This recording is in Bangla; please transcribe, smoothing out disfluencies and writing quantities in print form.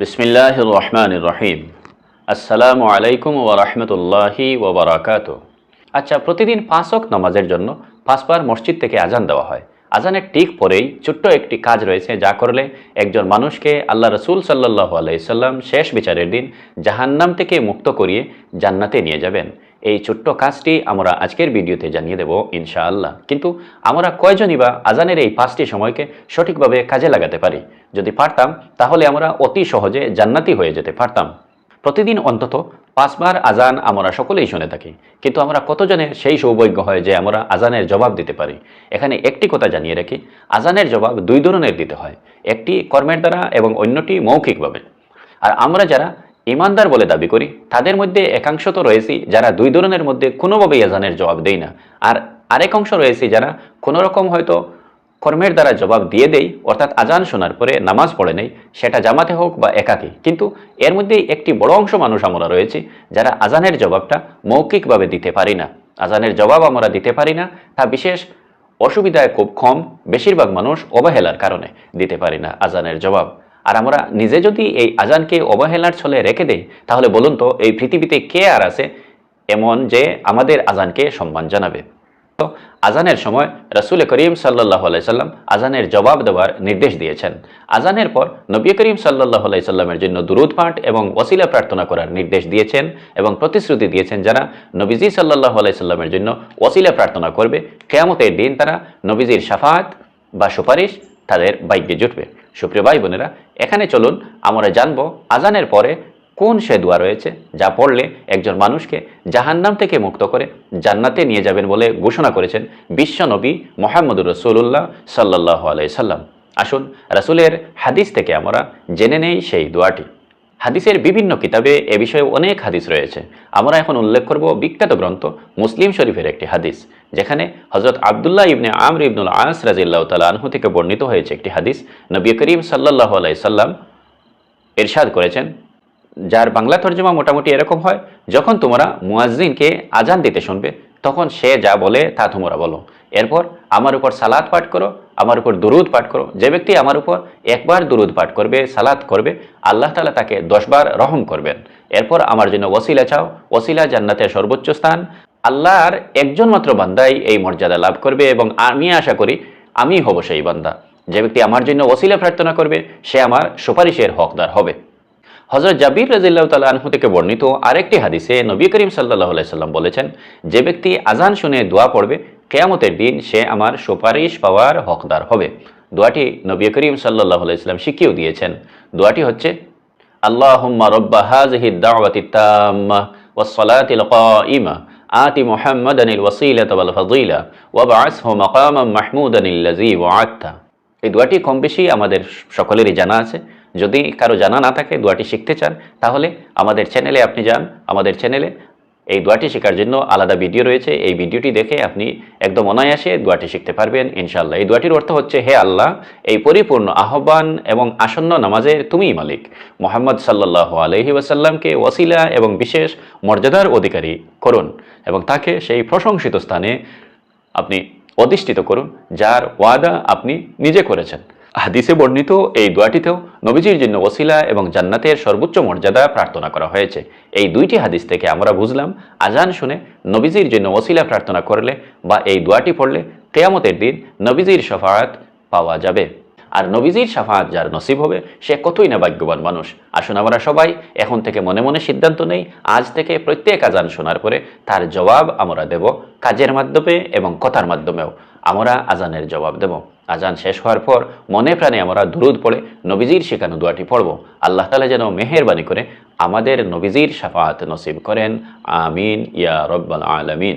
বিসমিল্লাহির রহমানির রহিম। আসসালামু আলাইকুম ওয়া রাহমাতুল্লাহি ওয়া বারাকাতুহু। আচ্ছা, প্রতিদিন 5 ওয়াক্ত নামাজের জন্য 5 বার মসজিদ থেকে আজান দেওয়া হয়। আজানের ঠিক পরেই ছোট্ট একটি কাজ রয়েছে, যা করলে একজন মানুষকে আল্লাহ রাসূল সাল্লাল্লাহু আলাইহি সাল্লাম শেষ বিচারের দিন জাহান্নাম থেকে মুক্ত করিয়ে জান্নাতে নিয়ে যাবেন। এই ছোট্ট কাজটি আমরা আজকের ভিডিওতে জানিয়ে দেব ইনশাআল্লাহ। কিন্তু আমরা কয়জনই বা আজানের এই 5টি সময়কে সঠিকভাবে কাজে লাগাতে পারি? যদি পারতাম, তাহলে আমরা অতি সহজে জান্নাতি হয়ে যেতে পারতাম। প্রতিদিন অন্তত 5 বার আজান আমরা সকলেই শুনে থাকি, কিন্তু আমরা কতজনের সেই সৌভাগ্য হয় যে আমরা আজানের জবাব দিতে পারি? এখানে একটি কথা জানিয়ে রাখি, আজানের জবাব 2 ধরনের দিতে হয়, একটি কর্মের দ্বারা এবং অন্যটি মৌখিকভাবে। আর আমরা যারা ইমানদার বলে দাবি করি, তাদের মধ্যে একাংশ তো রয়েছে যারা 2 ধরনের মধ্যে কোনোভাবেই আজানের জবাব দেয় না, আর আরেক অংশ রয়েছে যারা কোনো রকম হয়তো কর্মের দ্বারা জবাব দিয়ে দেই, অর্থাৎ আজান শোনার পরে নামাজ পড়ে নেই, সেটা জামাতে হোক বা একাকী। কিন্তু এর মধ্যে একটি বড় অংশ মানুষ আমরা রয়েছে যারা আজানের জবাবটা মৌখিকভাবে দিতে পারি না। আজানের জবাব আমরা দিতে পারি না, তা বিশেষ অসুবিধায় খুব কম, বেশিরভাগ মানুষ অবহেলার কারণে দিতে পারি না আজানের জবাব। আর আমরা নিজে যদি এই আজানকে অবহেলার ছলে রেখে দেই, তাহলে বলুন তো এই পৃথিবীতে কে আর আছে এমন যে আমাদের আজানকে সম্মান জানাবে? তো আজানের সময় রাসূল করিম সাল্লাল্লাহু আলাইহি সাল্লাম আজানের জবাব দেওয়ার নির্দেশ দিয়েছেন। আজানের পর নবী করিম সাল্লাল্লাহু আলাইহি সাল্লামের জন্য দুরূদ পাঠ এবং ওসিলা প্রার্থনা করার নির্দেশ দিয়েছেন এবং প্রতিশ্রুতি দিয়েছেন, যারা নবীজি সাল্লাল্লাহু আলাইহি সাল্লামের জন্য ওসিলা প্রার্থনা করবে, কিয়ামতের দিন তারা নবীজির শাফাআত বা সুপারিশ তাদের ভাগ্যে জুটবে। সুপ্রিয় ভাই বোনেরা, এখানে চলুন আমরা জানবো আজানের পরে কোন সে দোয়া রয়েছে যা পড়লে একজন মানুষকে জাহান্নাম থেকে মুক্ত করে জান্নাতে নিয়ে যাবেন বলে ঘোষণা করেছেন বিশ্বনবী মুহাম্মদুর রাসূলুল্লাহ সাল্লাল্লাহু আলাইহি সাল্লাম। আসুন রাসূলের হাদিস থেকে আমরা জেনে নেই সেই দোয়াটি। হাদিসের বিভিন্ন কিতাবে এ বিষয়ে অনেক হাদিস রয়েছে। আমরা এখন উল্লেখ করব বিখ্যাত গ্রন্থ মুসলিম শরীফের একটি হাদিস, যেখানে হযরত আব্দুল্লাহ ইবনে আমর ইবনুল আস রাদিয়াল্লাহু তাআলা আনহু থেকে বর্ণিত হয়েছে একটি হাদিস। নবী করিম সাল্লাল্লাহু আলাইহি সাল্লাম ইরশাদ করেছেন, যার বাংলা তর্জমা মোটামুটি এরকম হয়, যখন তোমরা মুয়াজ্জিনকে আজান দিতে শুনবে, তখন সে যা বলে তা তোমরা বলো। এরপর আমার উপর সালাত পাঠ করো, আমার উপর দুরুদ পাঠ করো। যে ব্যক্তি আমার উপর একবার দুরুদ পাঠ করবে, সালাত করবে, আল্লাহ তাআলা তাকে 10 বার রহম করবেন। এরপর আমার জন্য ওসিলা চাও, ওসিলা জান্নাতের সর্বোচ্চ স্থান। আল্লাহর একজন মাত্র বান্দাই এই মর্যাদা লাভ করবে এবং আমি আশা করি আমি হব সেই বান্দা। যে ব্যক্তি আমার জন্য ওসিলা প্রার্থনা করবে, সে আমার সুপারিশের হকদার হবে। হযরত জাবির রাদিয়াল্লাহু তাআলা আনহু থেকে বর্ণিত আরেকটি হাদিসে নবী করিম সাল্লাল্লাহু আলাইহি সাল্লাম বলেছেন, যে ব্যক্তি আজান শুনে দোয়া পড়বে, কিয়ামতের দিন সে আমার সুপারিশ পাওয়ার হকদার হবে। দোয়াটি নবী করিম সাল্লাল্লাহু আলাইহি সাল্লাম শিখিয়ে দিয়েছেন। দোয়াটি হচ্ছে, আল্লাহুম্মা রাব্বা হাযিহিদ দাওয়াতিত তাম্মাহ ওয়াস সালাতিল কাইমা আতি মুহাম্মাদানিল ওয়াসিলাতা ওয়াল ফাযিলা ওয়াবআসহু মাকামান মাহমুদানিল্লাযী ওয়া'আদতা। এই দোয়াটি কম বেশি আমাদের সকলেরই জানা আছে। যদি কারো জানা না থাকে, দোয়াটি শিখতে চান, তাহলে আমাদের চ্যানেলে আপনি যান। আমাদের চ্যানেলে এই দোয়াটি শেখার জন্য আলাদা ভিডিও রয়েছে। এই ভিডিওটি দেখে আপনি একদম অনায়াসে দোয়াটি শিখতে পারবেন ইনশাআল্লাহ। এই দোয়াটির অর্থ হচ্ছে, হে আল্লাহ, এই পরিপূর্ণ আহ্বান এবং আসন্ন নামাজের তুমিই মালিক। মুহাম্মদ সাল্লাল্লাহু আলাইহি ওয়াসাল্লামকে ওসিলা এবং বিশেষ মর্যাদার অধিকারী করুন এবং তাকে সেই প্রশংসিত স্থানে আপনি অধিষ্ঠিত করুন যার ওয়াদা আপনি নিজে করেছেন। হাদিসে বর্ণিত এই দোয়াটিতেও নবীজির জন্য ওসিলা এবং জান্নাতের সর্বোচ্চ মর্যাদা প্রার্থনা করা হয়েছে। এই দুইটি হাদিস থেকে আমরা বুঝলাম, আজান শুনে নবীজির জন্য ওসিলা প্রার্থনা করলে বা এই দোয়াটি পড়লে কিয়ামতের দিন নবীজির শাফাআত পাওয়া যাবে। আর নবীজির শাফাআত যার নসিব হবে, সে কতই না ভাগ্যবান মানুষ। আসুন আমরা সবাই এখন থেকে মনে মনে সিদ্ধান্ত নেই, আজ থেকে প্রত্যেক আজান শোনার পরে তার জবাব আমরা দেব, কাজের মাধ্যমে এবং কথার মাধ্যমেও আমরা আজানের জবাব দেব। আজান শেষ হওয়ার পর মনে প্রাণে আমরা দুরুদ পড়ে নবীজির শেখানো দোয়াটি পড়ব। আল্লাহ তাআলা যেন মেহেরবানি করে আমাদের নবীজির শাফাআত নসিব করেন। আমিন ইয়া রাব্বাল আলামিন।